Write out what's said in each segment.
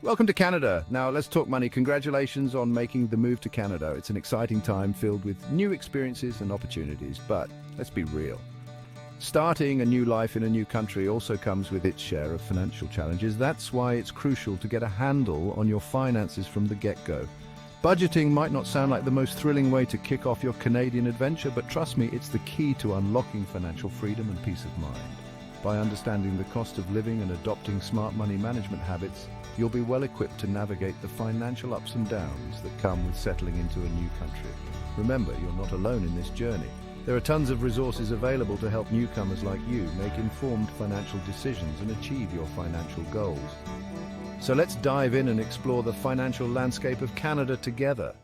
Welcome to Canada. Now let's talk money. Congratulations on making the move to Canada. It's an exciting time filled with new experiences and opportunities, but let's be real. Starting a new life in a new country also comes with its share of financial challenges. That's why it's crucial to get a handle on your finances from the get-go. Budgeting might not sound like the most thrilling way to kick off your Canadian adventure, but trust me, it's the key to unlocking financial freedom and peace of mind. By understanding the cost of living and adopting smart money management habits, you'll be well equipped to navigate the financial ups and downs that come with settling into a new country. Remember, you're not alone in this journey. There are tons of resources available to help newcomers like you make informed financial decisions and achieve your financial goals. So let's dive in and explore the financial landscape of Canada together.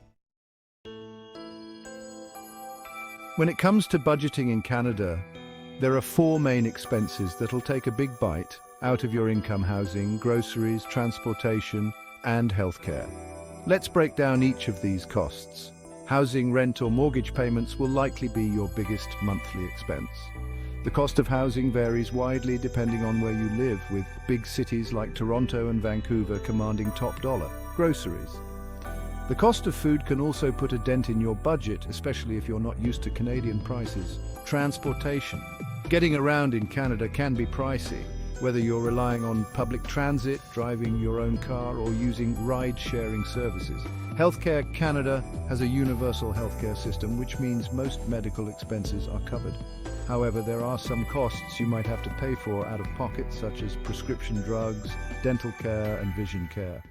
When it comes to budgeting in Canada, there are four main expenses that'll take a big bite out of your income: housing, groceries, transportation, and healthcare. Let's break down each of these costs. Housing, rent, or mortgage payments will likely be your biggest monthly expense. The cost of housing varies widely depending on where you live, with big cities like Toronto and Vancouver commanding top dollar. Groceries. The cost of food can also put a dent in your budget, especially if you're not used to Canadian prices. Transportation. Getting around in Canada can be pricey, whether you're relying on public transit, driving your own car, or using ride-sharing services. Healthcare. Canada has a universal healthcare system, which means most medical expenses are covered. However, there are some costs you might have to pay for out of pocket, such as prescription drugs, dental care, and vision care.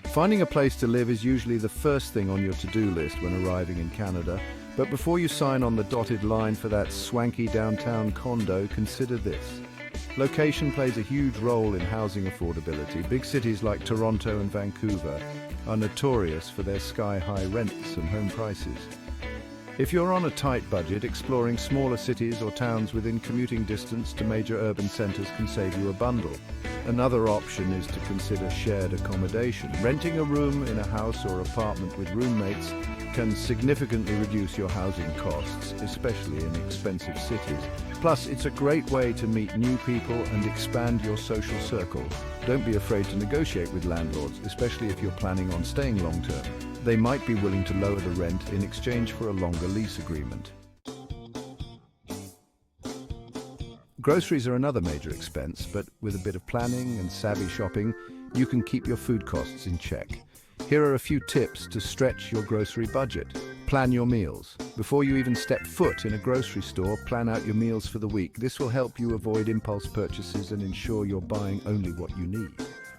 Finding a place to live is usually the first thing on your to-do list when arriving in Canada. But before you sign on the dotted line for that swanky downtown condo, consider this. Location plays a huge role in housing affordability. Big cities like Toronto and Vancouver are notorious for their sky-high rents and home prices. If you're on a tight budget, exploring smaller cities or towns within commuting distance to major urban centers can save you a bundle. Another option is to consider shared accommodation. Renting a room in a house or apartment with roommates can significantly reduce your housing costs, especially in expensive cities. Plus, it's a great way to meet new people and expand your social circle. Don't be afraid to negotiate with landlords, especially if you're planning on staying long-term. They might be willing to lower the rent in exchange for a longer lease agreement. Groceries are another major expense, but with a bit of planning and savvy shopping, you can keep your food costs in check. Here are a few tips to stretch your grocery budget. Plan your meals. Before you even step foot in a grocery store, plan out your meals for the week. This will help you avoid impulse purchases and ensure you're buying only what you need.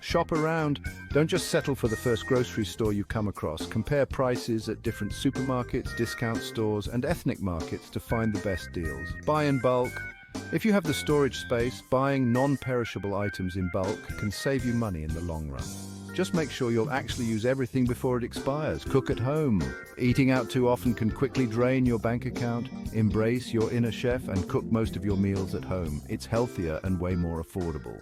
Shop around. Don't just settle for the first grocery store you come across. Compare prices at different supermarkets, discount stores, and ethnic markets to find the best deals. Buy in bulk. If you have the storage space, buying non-perishable items in bulk can save you money in the long run. Just make sure you'll actually use everything before it expires. Cook at home. Eating out too often can quickly drain your bank account. Embrace your inner chef and cook most of your meals at home. It's healthier and way more affordable.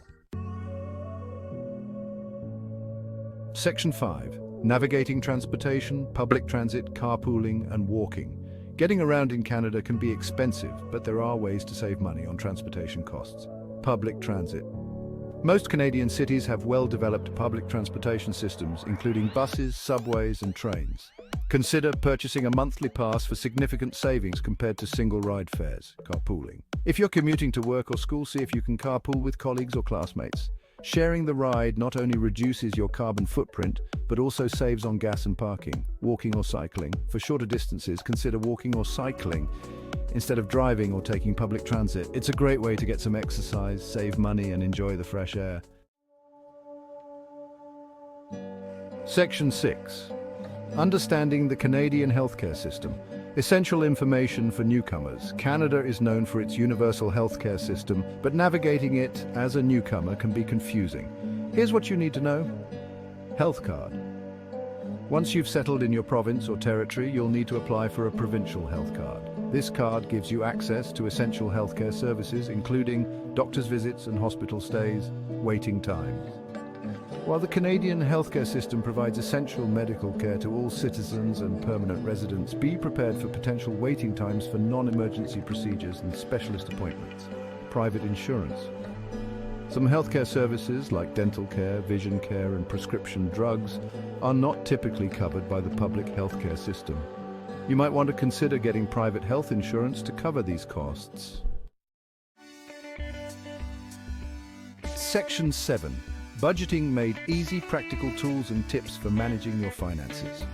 Section 5. Navigating transportation, public transit, carpooling, and walking. Getting around in Canada can be expensive, but there are ways to save money on transportation costs. Public transit. Most Canadian cities have well-developed public transportation systems, including buses, subways, and trains. Consider purchasing a monthly pass for significant savings compared to single-ride fares, carpooling. If you're commuting to work or school, see if you can carpool with colleagues or classmates. Sharing the ride not only reduces your carbon footprint, but also saves on gas and parking. Walking or cycling. For shorter distances, consider walking or cycling instead of driving or taking public transit. It's a great way to get some exercise, save money, and enjoy the fresh air. Section 6. Understanding the Canadian healthcare system. Essential information for newcomers. Canada is known for its universal healthcare system, but navigating it as a newcomer can be confusing. Here's what you need to know. Health card. Once you've settled in your province or territory, you'll need to apply for a provincial health card. This card gives you access to essential healthcare services, including doctor's visits and hospital stays, waiting times. While the Canadian healthcare system provides essential medical care to all citizens and permanent residents, be prepared for potential waiting times for non-emergency procedures and specialist appointments. Private insurance. Some healthcare services like dental care, vision care, and prescription drugs are not typically covered by the public healthcare system. You might want to consider getting private health insurance to cover these costs. Section 7. Budgeting made easy, practical tools and tips for managing your finances.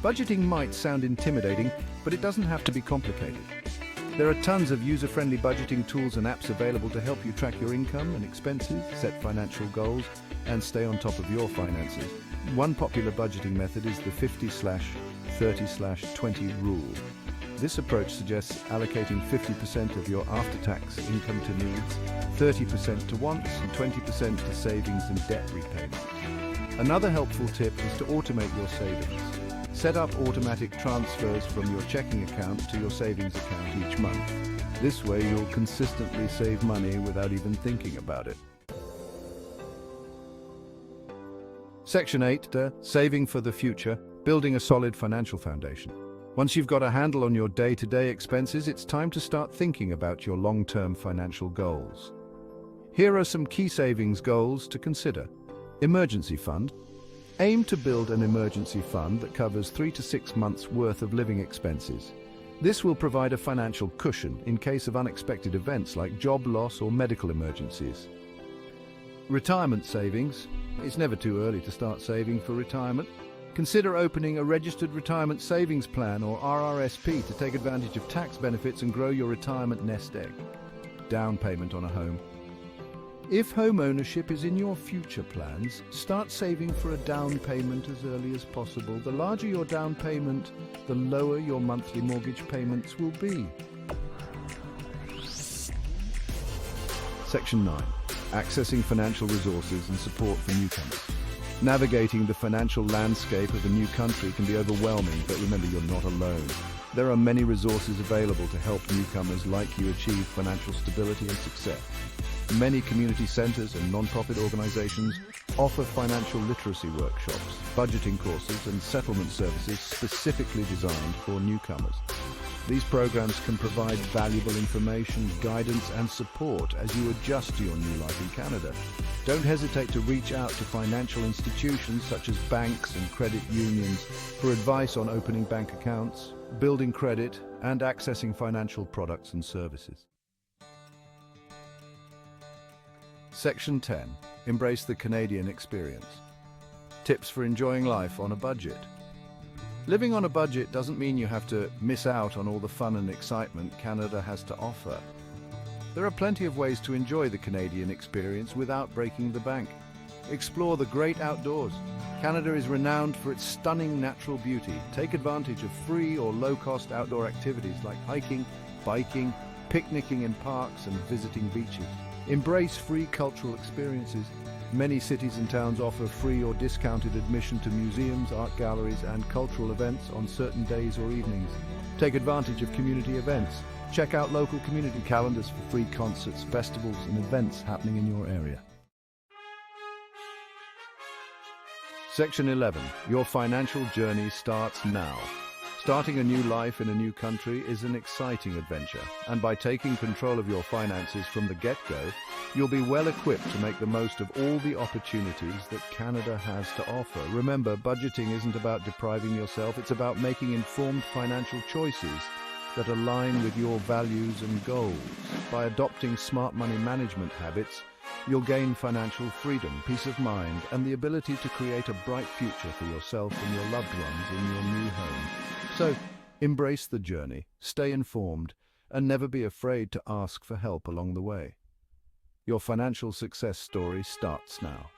Budgeting might sound intimidating, but it doesn't have to be complicated. There are tons of user-friendly budgeting tools and apps available to help you track your income and expenses, set financial goals, and stay on top of your finances. One popular budgeting method is the 50/30/20 rule. This approach suggests allocating 50% of your after-tax income to needs, 30% to wants, and 20% to savings and debt repayment. Another helpful tip is to automate your savings. Set up automatic transfers from your checking account to your savings account each month. This way you'll consistently save money without even thinking about it. Section 8. Saving for the future, building a solid financial foundation. Once you've got a handle on your day-to-day expenses, it's time to start thinking about your long-term financial goals. Here are some key savings goals to consider. Emergency fund. Aim to build an emergency fund that covers 3 to 6 months' worth of living expenses. This will provide a financial cushion in case of unexpected events like job loss or medical emergencies. Retirement savings. It's never too early to start saving for retirement. Consider opening a registered retirement savings plan or RRSP to take advantage of tax benefits and grow your retirement nest egg. Down payment on a home. If home ownership is in your future plans, start saving for a down payment as early as possible. The larger your down payment, the lower your monthly mortgage payments will be. Section 9. Accessing financial resources and support for newcomers. Navigating the financial landscape of a new country can be overwhelming, but remember, you're not alone. There are many resources available to help newcomers like you achieve financial stability and success. Many community centers and non-profit organizations offer financial literacy workshops, budgeting courses, and settlement services specifically designed for newcomers. These programs can provide valuable information, guidance, and support as you adjust to your new life in Canada. Don't hesitate to reach out to financial institutions such as banks and credit unions for advice on opening bank accounts, building credit, and accessing financial products and services. Section 10. Embrace the Canadian experience. Tips for enjoying life on a budget. Living on a budget doesn't mean you have to miss out on all the fun and excitement Canada has to offer. There are plenty of ways to enjoy the Canadian experience without breaking the bank. Explore the great outdoors. Canada is renowned for its stunning natural beauty. Take advantage of free or low-cost outdoor activities like hiking, biking, picnicking in parks, and visiting beaches. Embrace free cultural experiences. Many cities and towns offer free or discounted admission to museums, art galleries, and cultural events on certain days or evenings. Take advantage of community events. Check out local community calendars for free concerts, festivals, and events happening in your area. Section 11. Your financial journey starts now. Starting a new life in a new country is an exciting adventure, and by taking control of your finances from the get-go, you'll be well equipped to make the most of all the opportunities that Canada has to offer. Remember, budgeting isn't about depriving yourself, it's about making informed financial choices that align with your values and goals. By adopting smart money management habits, you'll gain financial freedom, peace of mind, and the ability to create a bright future for yourself and your loved ones in your new home. So, embrace the journey, stay informed, and never be afraid to ask for help along the way. Your financial success story starts now.